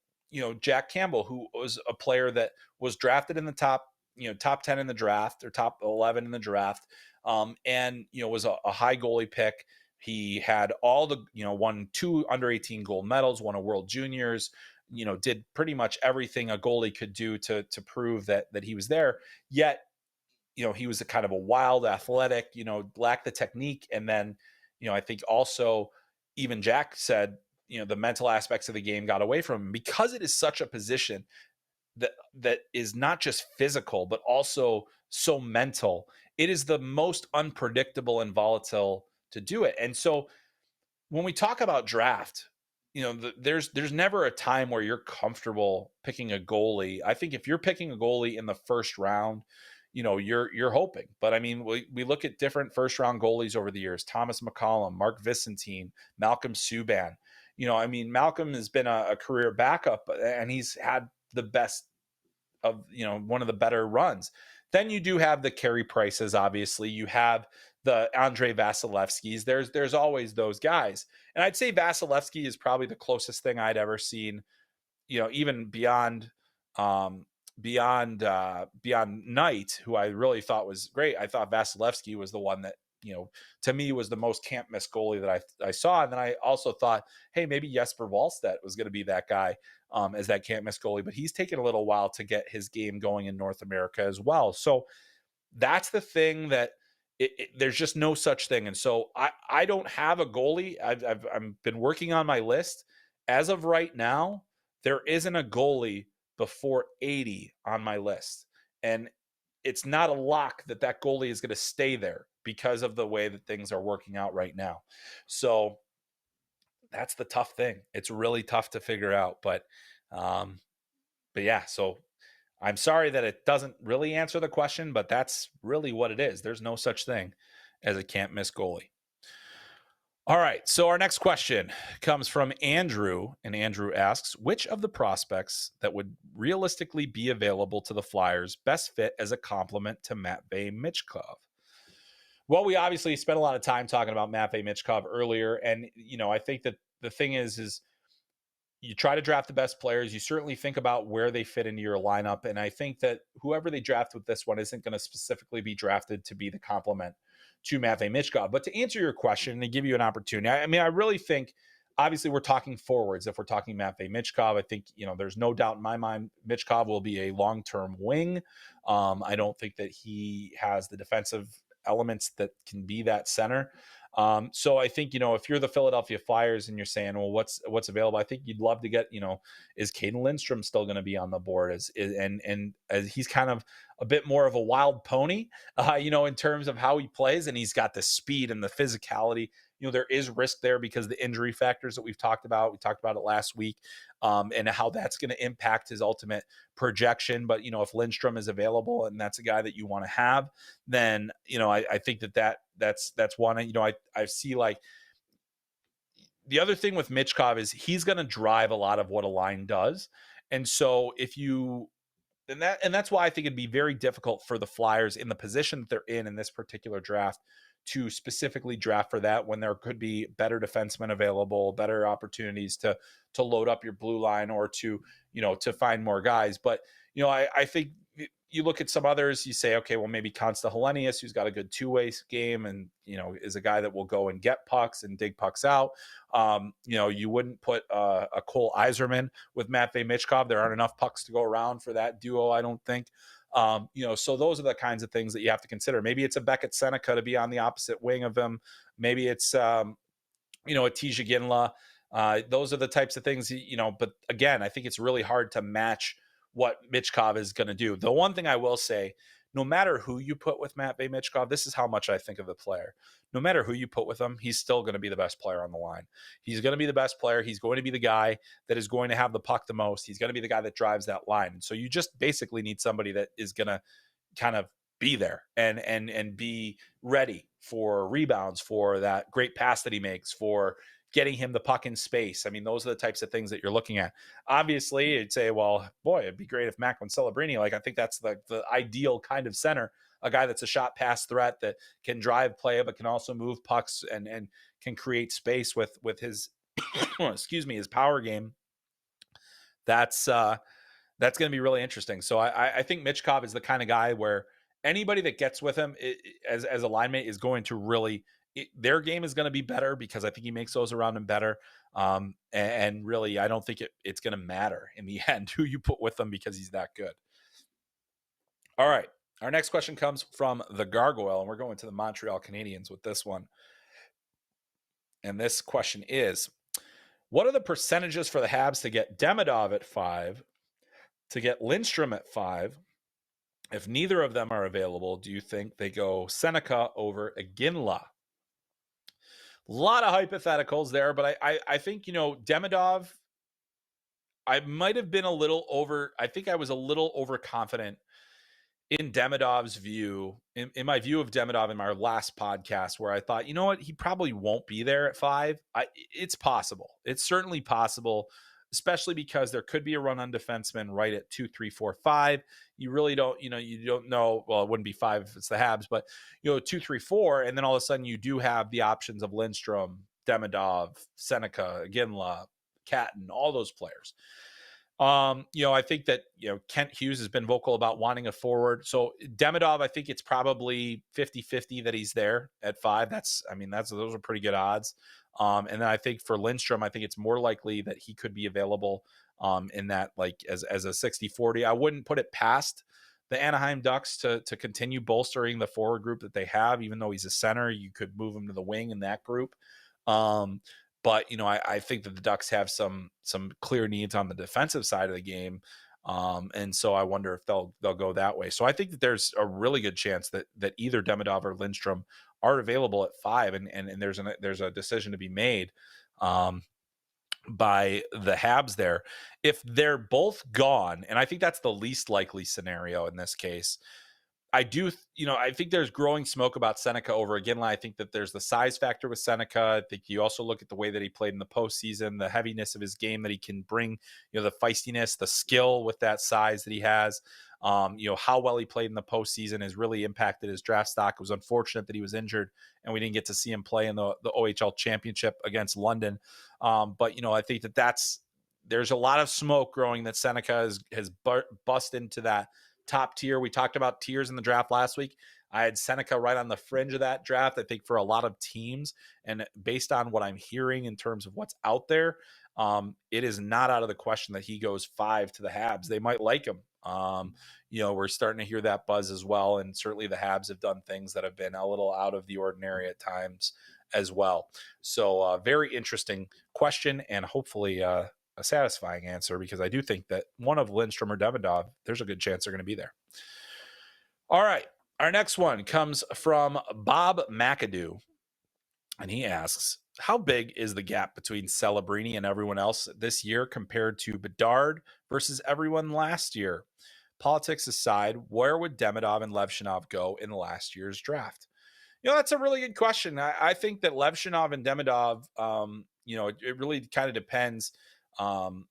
Jack Campbell, who was a player that was drafted in the top 10 in the draft or top 11 in the draft. And was a high goalie pick. He had all the, won 2 under 18 gold medals, won a World Juniors, did pretty much everything a goalie could do to prove that he was there. Yet, he was a kind of a wild athletic, lacked the technique. And then, I think also even Jack said, the mental aspects of the game got away from him because it is such a position that is not just physical, but also so mental. It is the most unpredictable and volatile to do it. And so when we talk about draft, there's never a time where you're comfortable picking a goalie. I think if you're picking a goalie in the first round, you're hoping. But I mean, we look at different first round goalies over the years: Thomas McCollum, Mark Vicentine, Malcolm Subban. Malcolm has been a career backup, and he's had the best of, one of the better runs. Then you do have the Carey Prices, obviously. You have the Andre Vasilevskis. There's always those guys. And I'd say Vasilevsky is probably the closest thing I'd ever seen, even beyond Knight, who I really thought was great. I thought Vasilevsky was the one that to me was the most can't miss goalie that I saw. And then I also thought, hey, maybe Jesper Wallstedt was going to be that guy as that can't miss goalie, but he's taken a little while to get his game going in North America as well. So that's the thing that there's just no such thing. And so I don't have a goalie. I've been working on my list. As of right now, there isn't a goalie before 80 on my list. And it's not a lock that goalie is going to stay there because of the way that things are working out right now. So that's the tough thing. It's really tough to figure out, but yeah, so I'm sorry that it doesn't really answer the question, but that's really what it is. There's no such thing as a can't miss goalie. All right, so our next question comes from Andrew, and Andrew asks, which of the prospects that would realistically be available to the Flyers best fit as a complement to Matvei Michkov? Well, we obviously spent a lot of time talking about Matvei Michkov earlier, and I think that the thing is you try to draft the best players. You certainly think about where they fit into your lineup. And I think that whoever they draft with this one isn't going to specifically be drafted to be the complement to Matvei Michkov. But to answer your question and give you an opportunity, I really think, obviously, we're talking forwards. If we're talking Matvei Michkov, I think, there's no doubt in my mind, Michkov will be a long-term wing. I don't think that he has the defensive elements that can be that center. So I think, if you're the Philadelphia Flyers and you're saying, well, what's available? I think you'd love to get, is Caden Lindstrom still going to be on the board? And as he's kind of a bit more of a wild pony, in terms of how he plays, and he's got the speed and the physicality. There is risk there because the injury factors that we've talked about. We talked about it last week, and how that's going to impact his ultimate projection. But, if Lindstrom is available and that's a guy that you want to have, then, I think that's one. I see, like, the other thing with Michkov is he's going to drive a lot of what a line does. And so and that's why I think it'd be very difficult for the Flyers in the position that they're in this particular draft to specifically draft for that, when there could be better defensemen available, better opportunities to load up your blue line, or to find more guys. But I think you look at some others, you say, okay, well, maybe Consta Helenius, who's got a good two-way game and, is a guy that will go and get pucks and dig pucks out. You wouldn't put a Cole Iserman with Matvei Michkov. There aren't enough pucks to go around for that duo, I don't think. So those are the kinds of things that you have to consider. Maybe it's a Beckett Seneca to be on the opposite wing of him. Maybe it's, a Tija Ginla. Those are the types of things, but again, I think it's really hard to match what Michkov is going to do. The one thing I will say, no matter who you put with Matvei Michkov, this is how much I think of the player. No matter who you put with him, he's still going to be the best player on the line. He's going to be the best player. He's going to be the guy that is going to have the puck the most. He's going to be the guy that drives that line. And so you just basically need somebody that is going to kind of be there and be ready for rebounds, for that great pass that he makes, for getting him the puck in space. I mean, those are the types of things that you're looking at. Obviously, you'd say, well, boy, it'd be great if Macklin Celebrini, I think that's the ideal kind of center, a guy that's a shot pass threat that can drive play, but can also move pucks and can create space with his, his power game. That's going to be really interesting. So I think Michkov is the kind of guy where anybody that gets with him as a line mate is going to really, their game is going to be better, because I think he makes those around him better. And really, I don't think it's going to matter in the end who you put with them, because he's that good. All right. Our next question comes from the Gargoyle, and we're going to the Montreal Canadiens with this one. And this question is, what are the percentages for the Habs to get Demidov at 5, to get Lindstrom at 5? If neither of them are available, do you think they go Seneca over Iginla? A lot of hypotheticals there, but I think, Demidov, I might have been I think I was a little overconfident in Demidov's view, in my view of Demidov in my last podcast, where I thought, you know what, he probably won't be there at 5. It's possible. It's certainly possible, especially because there could be a run on defenseman right at 2, 3, 4, 5. You really don't, you don't know. Well, it wouldn't be 5 if it's the Habs, but 2, 3, 4, and then all of a sudden you do have the options of Lindstrom, Demidov, Seneca, Ginla, Catton, all those players. I think that, Kent Hughes has been vocal about wanting a forward. So Demidov, I think it's probably 50-50 that he's there at 5. Those are pretty good odds. And then I think for Lindstrom, I think it's more likely that he could be available in that, like, as a 60-40. I wouldn't put it past the Anaheim Ducks to continue bolstering the forward group that they have. Even though he's a center, you could move him to the wing in that group. But I think that the Ducks have some clear needs on the defensive side of the game, and so I wonder if they'll go that way. So I think that there's a really good chance that either Demidov or Lindstrom are available at 5, and there's a decision to be made by the Habs there. If they're both gone, and I think that's the least likely scenario in this case. I think there's growing smoke about Seneca over Ginla. I think that there's the size factor with Seneca. I think you also look at the way that he played in the postseason, the heaviness of his game that he can bring, the feistiness, the skill with that size that he has. How well he played in the postseason has really impacted his draft stock. It was unfortunate that he was injured and we didn't get to see him play in the OHL championship against London. But I think there's a lot of smoke growing that Seneca has bust into that top tier. We talked about tiers in the draft last week. I had Seneca right on the fringe of that draft, I think, for a lot of teams. And based on what I'm hearing in terms of what's out there, it is not out of the question that he goes 5 to the Habs. They might like him. We're starting to hear that buzz as well. And certainly the Habs have done things that have been a little out of the ordinary at times as well. So very interesting question, and hopefully a satisfying answer, because I do think that one of Lindstrom or Demidov, there's a good chance they're going to be there. All right. Our next one comes from Bob McAdoo. And he asks, how big is the gap between Celebrini and everyone else this year compared to Bedard versus everyone last year? Politics aside, where would Demidov and Levshinov go in last year's draft? That's a really good question. I think that Levshinov and Demidov, it really kind of depends on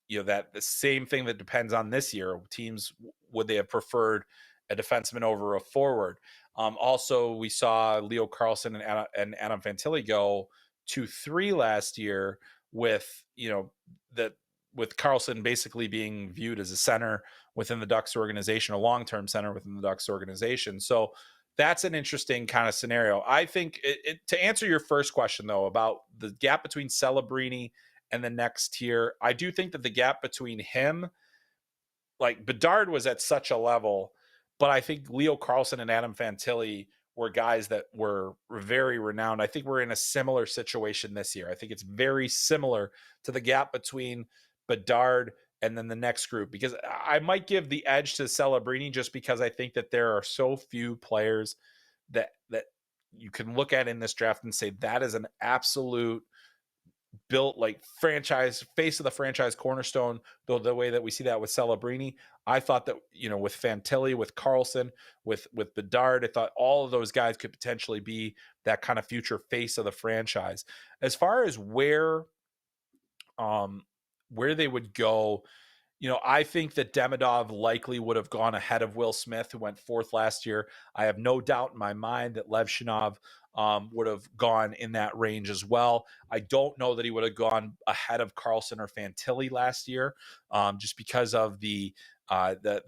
that the same thing that depends on this year. Teams, would they have preferred a defenseman over a forward? Also, we saw Leo Carlsson and Adam Fantilli go 2-3 last year with with Carlsson basically being viewed as a center within the Ducks organization, a long-term center within the Ducks organization. So that's an interesting kind of scenario. I think to answer your first question, though, about the gap between Celebrini and the next tier, I do think that the gap between him, like Bedard was at such a level, but I think Leo Carlsson and Adam Fantilli were guys that were very renowned. I think we're in a similar situation this year. I think it's very similar to the gap between Bedard and then the next group, because I might give the edge to Celebrini just because I think that there are so few players that you can look at in this draft and say that is an absolute built like franchise face of the franchise cornerstone, though the way that we see that with Celebrini. I thought that, with Fantilli, with Carlsson, with Bedard, I thought all of those guys could potentially be that kind of future face of the franchise. As far as where they would go, I think that Demidov likely would have gone ahead of Will Smith, who went 4th last year. I have no doubt in my mind that Levshinov would have gone in that range as well. I don't know that he would have gone ahead of Carlsson or Fantilli last year, just because of the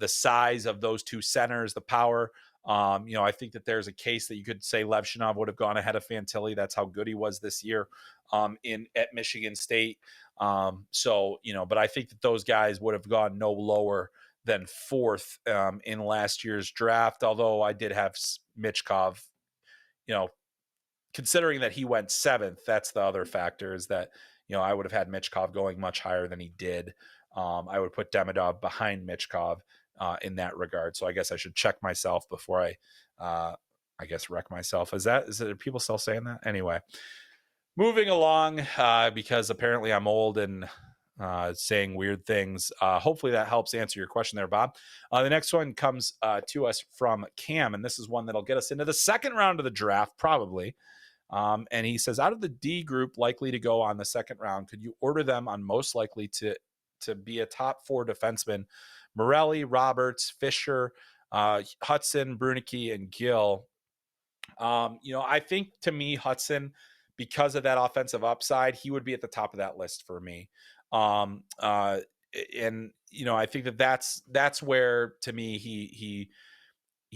size of those two centers, the power. I think that there's a case that you could say Levshinov would have gone ahead of Fantilli. That's how good he was this year at Michigan State. But I think that those guys would have gone no lower than 4th in last year's draft. Although I did have Michkov, considering that he went 7th, that's the other factor, is that, I would have had Michkov going much higher than he did. I would put Demidov behind Michkov in that regard. So I guess I should check myself before I wreck myself. Is it, are people still saying that? Anyway, moving along, because apparently I'm old and saying weird things. Hopefully that helps answer your question there, Bob. The next one comes to us from Cam, and this is one that'll get us into the second round of the draft, probably. And he says, out of the D group likely to go on the second round, could you order them on most likely to be a top 4 defenseman? Morelli, Roberts, Fisher, Hudson, Brunicky, and Gill. I think, to me, Hudson, because of that offensive upside, he would be at the top of that list for me. and I think that's where, to me, he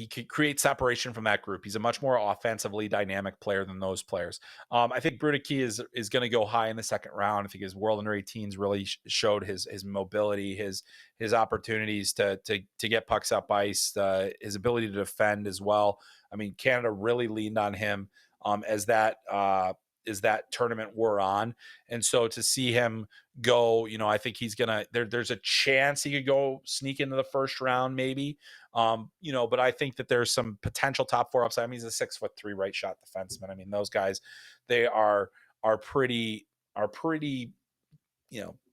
could create separation from that group. He's a much more offensively dynamic player than those players. I think Brudicki is going to go high in the second round. I think his World Under 18s really showed his mobility, his opportunities to get pucks up ice, his ability to defend as well. I mean, Canada really leaned on him as that tournament wore on, and so to see him go, I think he's gonna. There's a chance he could go sneak into the first round, maybe. But I think that there's some potential top four upside. I mean, he's a 6'3" right shot defenseman. I mean, those guys, they are pretty,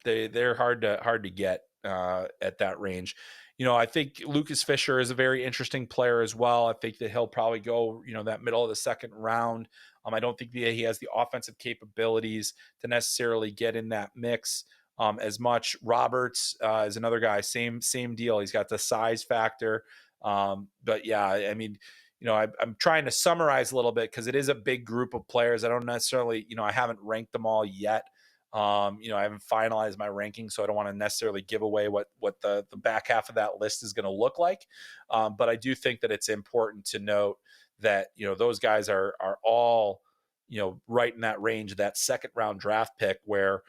they're hard to get at that range. I think Lucas Fisher is a very interesting player as well. I think that he'll probably go, that middle of the second round. I don't think that he has the offensive capabilities to necessarily get in that mix as much. Roberts is another guy, same deal. He's got the size factor. But yeah, I mean, I'm trying to summarize a little bit because it is a big group of players. I don't necessarily, I haven't ranked them all yet. I haven't finalized my ranking, so I don't want to necessarily give away what the back half of that list is going to look like. But I do think that it's important to note that, those guys are all, right in that range, that second round draft pick where,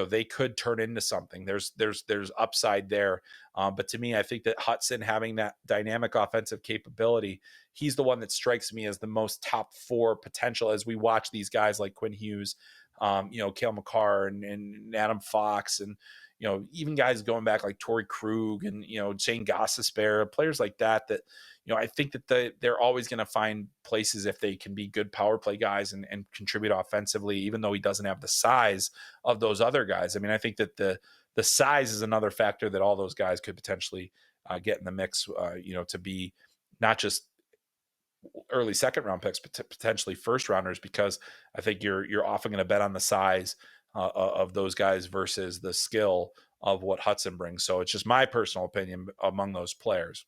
they could turn into something. There's upside there. But to me, I think that Hudson having that dynamic offensive capability, he's the one that strikes me as the most top four potential as we watch these guys like Quinn Hughes, Cale Makar and Adam Fox, and, even guys going back like Torrey Krug and, Shane Gostisbehere, players like that, I think that they're always going to find places if they can be good power play guys and contribute offensively, even though he doesn't have the size of those other guys. I mean, I think that the size is another factor that all those guys could potentially get in the mix, to be not just early second round picks, but potentially first rounders, because I think you're often going to bet on the size of those guys versus the skill of what Hudson brings. So it's just my personal opinion among those players.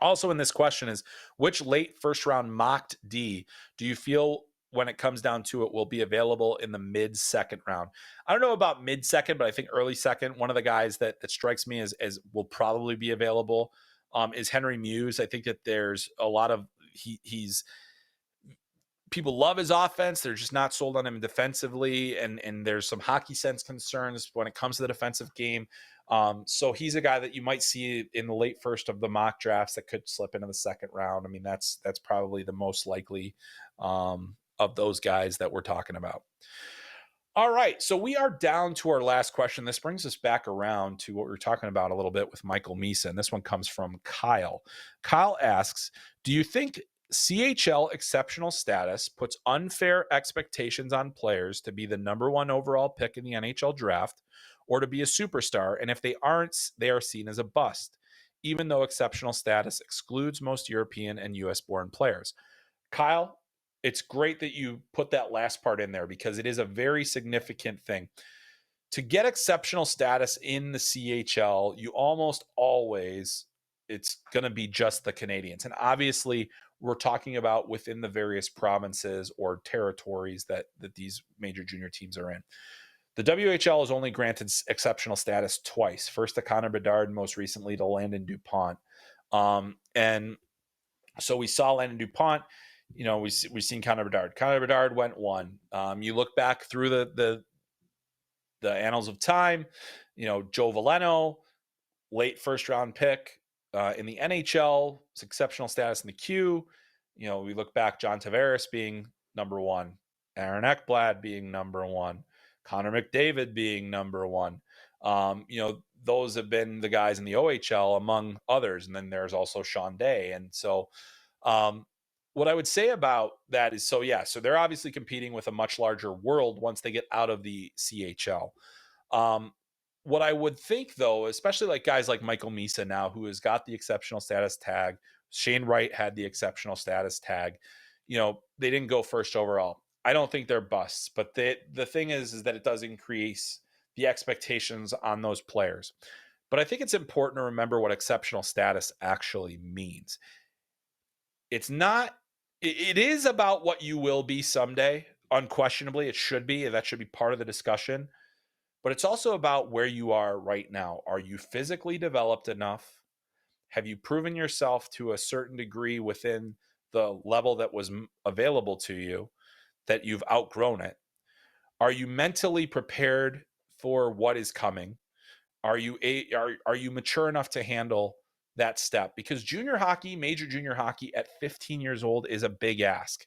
Also in this question is, which late first round mocked D do you feel, when it comes down to it, will be available in the mid second round? I don't know about mid second, but I think early second. One of the guys that strikes me as will probably be available is Henry Muse. I think that there's a lot of he's people love his offense. They're just not sold on him defensively. And there's some hockey sense concerns when it comes to the defensive game. So he's a guy that you might see in the late first of the mock drafts that could slip into the second round. I mean, that's probably the most likely of those guys that we're talking about. All right, so we are down to our last question. This brings us back around to what we were talking about a little bit with Michael Misa, and this one comes from Kyle. Kyle asks, do you think CHL exceptional status puts unfair expectations on players to be the number one overall pick in the NHL draft or to be a superstar? And if they aren't, they are seen as a bust, even though exceptional status excludes most European and US-born players. Kyle, it's great that you put that last part in there because it is a very significant thing. To get exceptional status in the CHL, you almost always, it's going to be just the Canadians. And obviously, we're talking about within the various provinces or territories that these major junior teams are in. The WHL has only granted exceptional status twice. First to Connor Bedard, most recently to Landon Dupont. And so we saw Landon Dupont. We've seen Connor Bedard. Connor Bedard went one. You look back through the annals of time, Joe Veleno, late first round pick in the NHL, exceptional status in the Q. We look back, John Tavares being number one, Aaron Ekblad being number one, Connor McDavid being number one. Those have been the guys in the OHL among others. And then there's also Sean Day. And so, what I would say about that is, so they're obviously competing with a much larger world once they get out of the CHL. What I would think, though, especially like guys like Michael Misa now, who has got the exceptional status tag, Shane Wright had the exceptional status tag, they didn't go first overall. I don't think they're busts, but the thing is that it does increase the expectations on those players. But I think it's important to remember what exceptional status actually means. It's not, it is about what you will be someday. Unquestionably, it should be. That should be part of the discussion. but it's also about where you are right now. Are you physically developed enough? Have you proven yourself to a certain degree within the level that was available to you that you've outgrown it? Are you mentally prepared for what is coming? Are you mature enough to handle that step? Because junior hockey, major junior hockey at 15 years old is a big ask.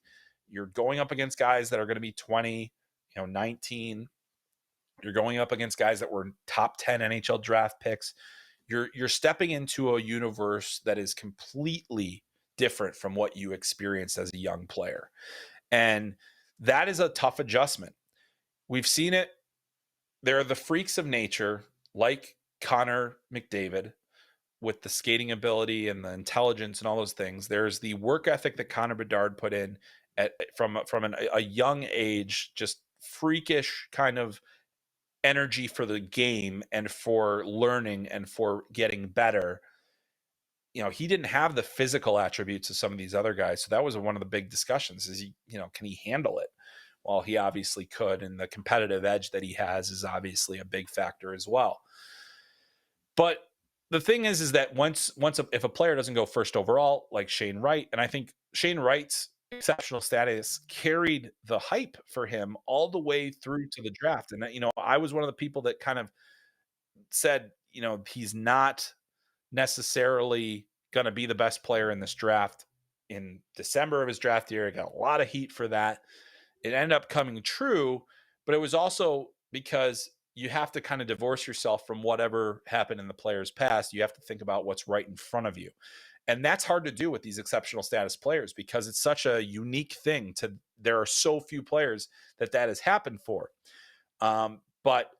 You're going up against guys that are going to be 20, 19. You're going up against guys that were top 10 NHL draft picks. You're stepping into a universe that is completely different from what you experienced as a young player. And that is a tough adjustment. We've seen it. There are the freaks of nature like Connor McDavid with the skating ability and the intelligence and all those things. There's the work ethic that Connor Bedard put in from a young age, just freakish kind of energy for the game and for learning and for getting better. He didn't have the physical attributes of some of these other guys. So that was one of the big discussions is can he handle it? Well, he obviously could. And the competitive edge that he has is obviously a big factor as well. But the thing is that if a player doesn't go first overall, like Shane Wright, and I think Shane Wright's exceptional status carried the hype for him all the way through to the draft. And I was one of the people that kind of said, he's not necessarily going to be the best player in this draft. In December of his draft year, I got a lot of heat for that. It ended up coming true, but it was also because you have to kind of divorce yourself from whatever happened in the player's past. You have to think about what's right in front of you. And that's hard to do with these exceptional status players because it's such a unique thing. There are so few players that has happened for. But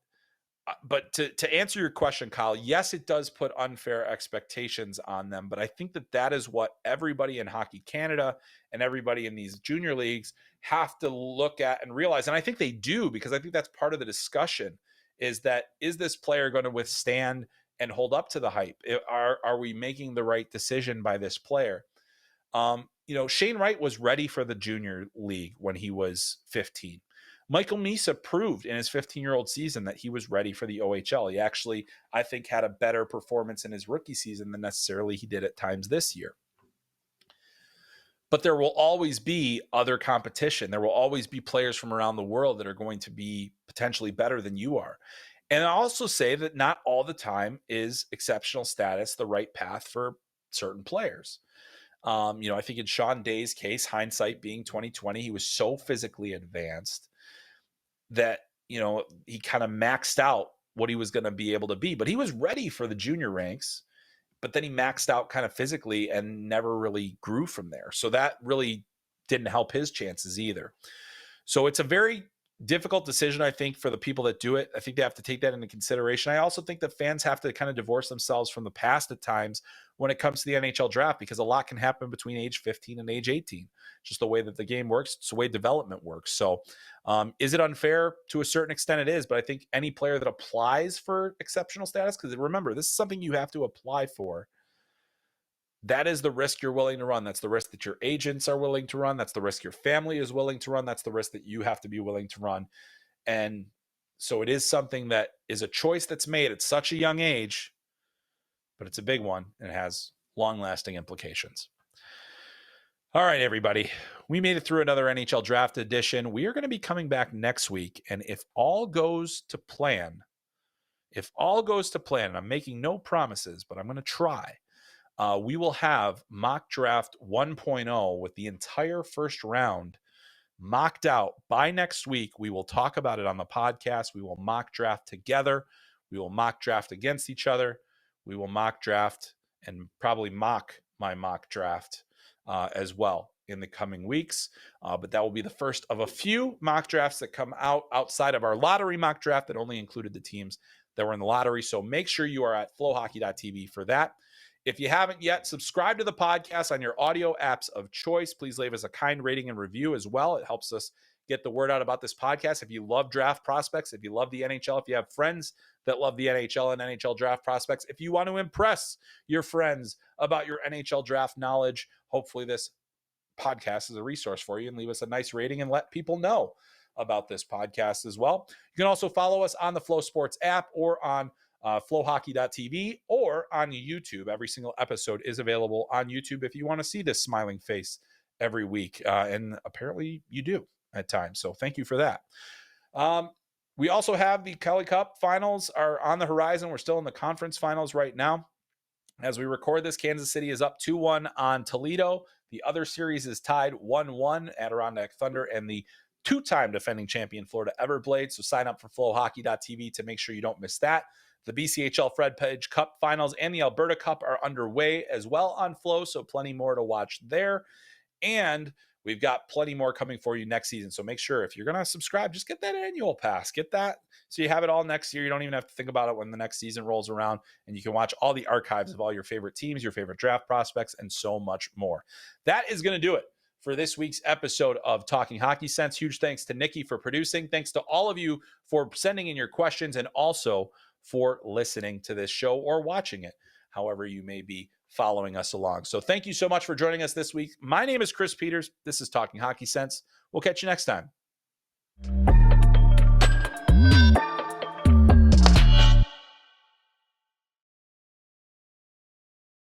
to answer your question, Kyle, yes, it does put unfair expectations on them. But I think that is what everybody in Hockey Canada and everybody in these junior leagues have to look at and realize. And I think they do, because I think that's part of the discussion is this player going to withstand and hold up to the hype? Are we making the right decision by this player? Shane Wright was ready for the junior league when he was 15. Michael Misa proved in his 15-year-old season that he was ready for the OHL. He actually, I think, had a better performance in his rookie season than necessarily he did at times this year. But there will always be other competition. There will always be players from around the world that are going to be potentially better than you are. And I also say that not all the time is exceptional status the right path for certain players. I think in Sean Day's case, hindsight being 2020, he was so physically advanced that, he kind of maxed out what he was going to be able to be, but he was ready for the junior ranks, but then he maxed out kind of physically and never really grew from there. So that really didn't help his chances either. So it's a very difficult decision, I think, for the people that do it. I think they have to take that into consideration. I also think that fans have to kind of divorce themselves from the past at times when it comes to the NHL draft, because a lot can happen between age 15 and age 18. Just the way that the game works, it's the way development works. So is it unfair? To a certain extent it is, but I think any player that applies for exceptional status, because remember, this is something you have to apply for, that is the risk you're willing to run. That's the risk that your agents are willing to run. That's the risk your family is willing to run. That's the risk that you have to be willing to run. And so it is something that is a choice that's made at such a young age, but it's a big one and it has long-lasting implications. All right, everybody. We made it through another NHL Draft edition. We are going to be coming back next week. And if all goes to plan, and I'm making no promises, but I'm going to try, we will have mock draft 1.0 with the entire first round mocked out by next week. We will talk about it on the podcast. We will mock draft together. We will mock draft against each other. We will mock draft and probably mock my mock draft as well in the coming weeks. But that will be the first of a few mock drafts that come out outside of our lottery mock draft that only included the teams that were in the lottery. So make sure you are at FloHockey.tv for that. If you haven't yet, subscribe to the podcast on your audio apps of choice. Please leave us a kind rating and review as well. It helps us get the word out about this podcast. If you love draft prospects, if you love the NHL, if you have friends that love the NHL and NHL draft prospects, if you want to impress your friends about your NHL draft knowledge, hopefully this podcast is a resource for you, and leave us a nice rating and let people know. about this podcast as well. You can also follow us on the Flow Sports app or on FloHockey.tv or on YouTube. Every single episode is available on YouTube if you want to see this smiling face every week. And apparently you do at times. So thank you for that. We also have the Kelly Cup finals are on the horizon. We're still in the conference finals right now. As we record this, Kansas City is up 2-1 on Toledo. The other series is tied 1-1, Adirondack Thunder and the two-time defending champion Florida Everblades. So sign up for FloHockey.tv to make sure you don't miss that. The BCHL Fred Page Cup finals and the Alberta Cup are underway as well on Flow, so plenty more to watch there. And we've got plenty more coming for you next season. So make sure if you're going to subscribe, just get that annual pass. Get that so you have it all next year. You don't even have to think about it when the next season rolls around, and you can watch all the archives of all your favorite teams, your favorite draft prospects, and so much more. That is going to do it for this week's episode of Talking Hockey Sense. Huge thanks to Nikki for producing. Thanks to all of you for sending in your questions and also for listening to this show or watching it, however you may be following us along. So thank you so much for joining us this week. My name is Chris Peters. This is Talking Hockey Sense. We'll catch you next time.